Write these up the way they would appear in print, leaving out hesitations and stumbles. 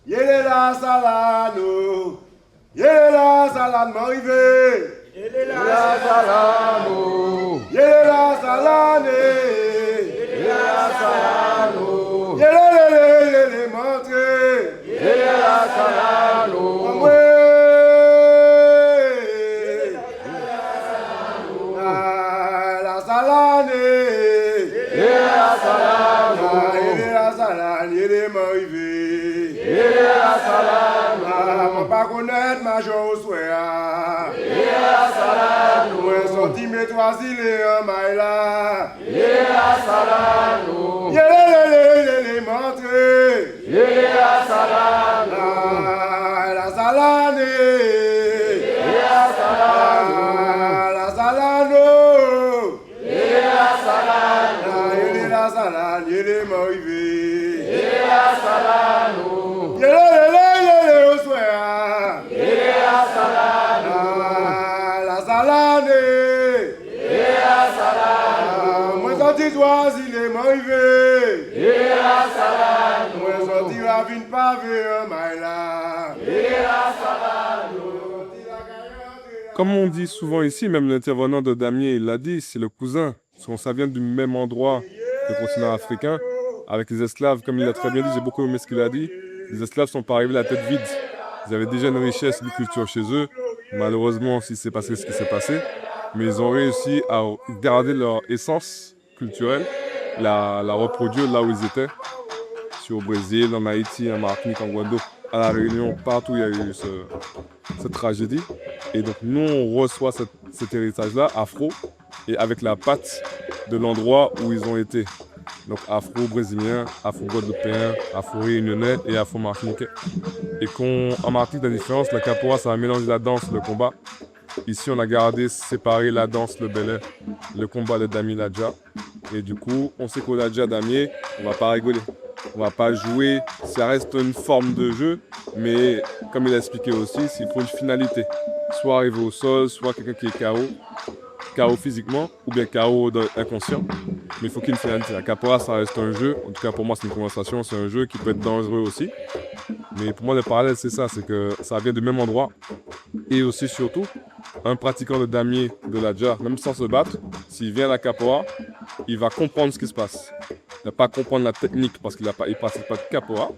Yelela salano, yelela salano m'arrivé. Yelela salano, Yelela salane, yelela salano, yelelelele montre. yelela salano, Amwe. La salane, yelela salano, yelela salane, yelela m'arrivé. yelela salano, M'a pas connaître ma chose, ouais. yelela salano, Ouais, sorti mes trois îles en maïla. yelela salano, Yelelelele montre. yelela salano, La salane. yelela salano, La salano. yelela salano, La salane, yele m'arrivé. yelela salano, Yelelelele oswea. yelela salano, La salane. yelela salano, Moi sorti trois îles m'arrivé. yelela salano, Moi sorti ravine pavé en maïla. yelela salano. Comme on dit souvent ici, même l'intervenant de Damier, il l'a dit, c'est le cousin. Parce qu'on ça vient du même endroit, le continent africain, avec les esclaves, comme il l'a très bien dit, j'ai beaucoup aimé ce qu'il a dit. Les esclaves sont pas arrivés la tête vide. Ils avaient déjà une richesse, une culture chez eux. Malheureusement, il s'est passé ce qui s'est passé. Mais ils ont réussi à garder leur essence culturelle, la reproduire là où ils étaient. Au Brésil, en Haïti, en Martinique, en Guadeloupe, à La Réunion, partout il y a eu cette tragédie. Et donc nous, on reçoit cet héritage-là, afro, et avec la patte de l'endroit où ils ont été. Donc afro-brésilien, afro-guadeloupéen, afro-réunionnais et afro-martiniquais. Et en Martinique, la différence, la capoeira, ça a mélangé la danse, le combat. Ici, on a gardé séparé la danse, le belay, le combat, le damier, l'adja. Et du coup, on sait qu'au l'adja, damier, on va pas rigoler. On va pas jouer, ça reste une forme de jeu, mais comme il a expliqué aussi, il faut une finalité. Soit arriver au sol, soit quelqu'un qui est KO, KO physiquement, ou bien KO inconscient. Mais il faut qu'il y ait une finalité. La capoeira, ça reste un jeu. En tout cas, pour moi, c'est une conversation, c'est un jeu qui peut être dangereux aussi. Mais pour moi, le parallèle, c'est ça, c'est que ça vient du même endroit. Et aussi, surtout, un pratiquant de damier, de l'adja, même sans se battre, s'il vient à la capoeira, il va comprendre ce qui se passe. Il ne va pas comprendre la technique parce qu'il ne pratique pas de capoeira,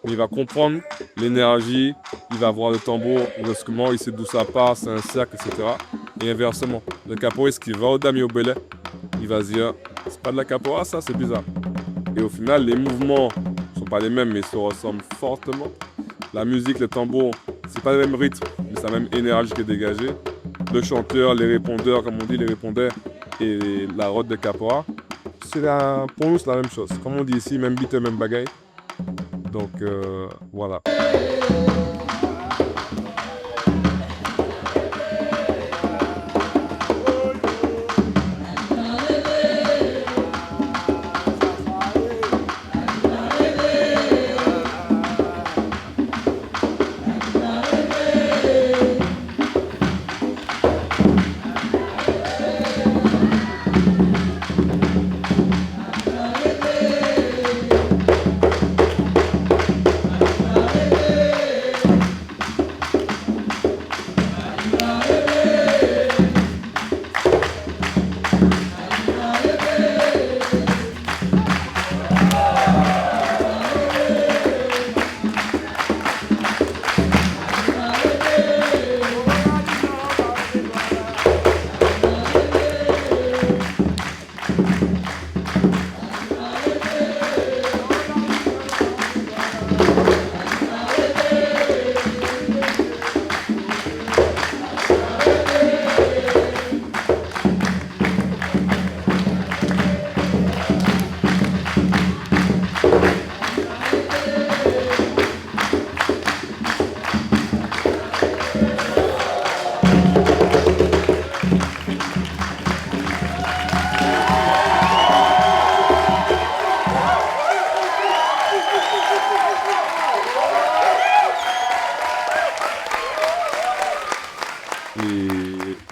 mais il va comprendre l'énergie, il va voir le tambour, l'instrument, il sait d'où ça part, c'est un cercle, etc. Et inversement, le capoeiriste qui va au damier au belay, il va se dire, c'est pas de la capoeira, ça, c'est bizarre. Et au final, les mouvements ne sont pas les mêmes, mais se ressemblent fortement. La musique, le tambour, c'est pas le même rythme, mais c'est la même énergie qui est dégagée. Le chanteur, les répondeurs, comme on dit, les répondeurs et la rote de capoeira, pour nous, c'est la même chose. Comme on dit ici, même beat, même bagaille. Donc, voilà.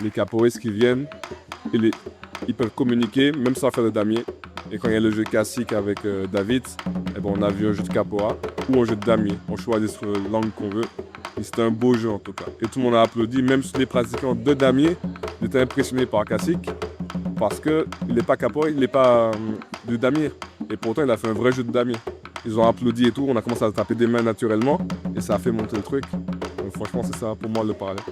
Les capoeiristes qui viennent, ils peuvent communiquer même sans faire de damier. Et quand il y a le jeu classique avec David, eh ben, on a vu un jeu de capoeira. ou on joue de damier. On choisit sur l'angle qu'on veut. Et c'était un beau jeu en tout cas. Et tout le monde a applaudi, même les pratiquants de damier. Ils étaient impressionnés par Kasik parce qu'il n'est pas capoeira, il n'est pas de damier. Et pourtant, il a fait un vrai jeu de damier. Ils ont applaudi et tout, on a commencé à taper des mains naturellement et ça a fait monter le truc. Donc franchement, c'est ça pour moi le parallèle.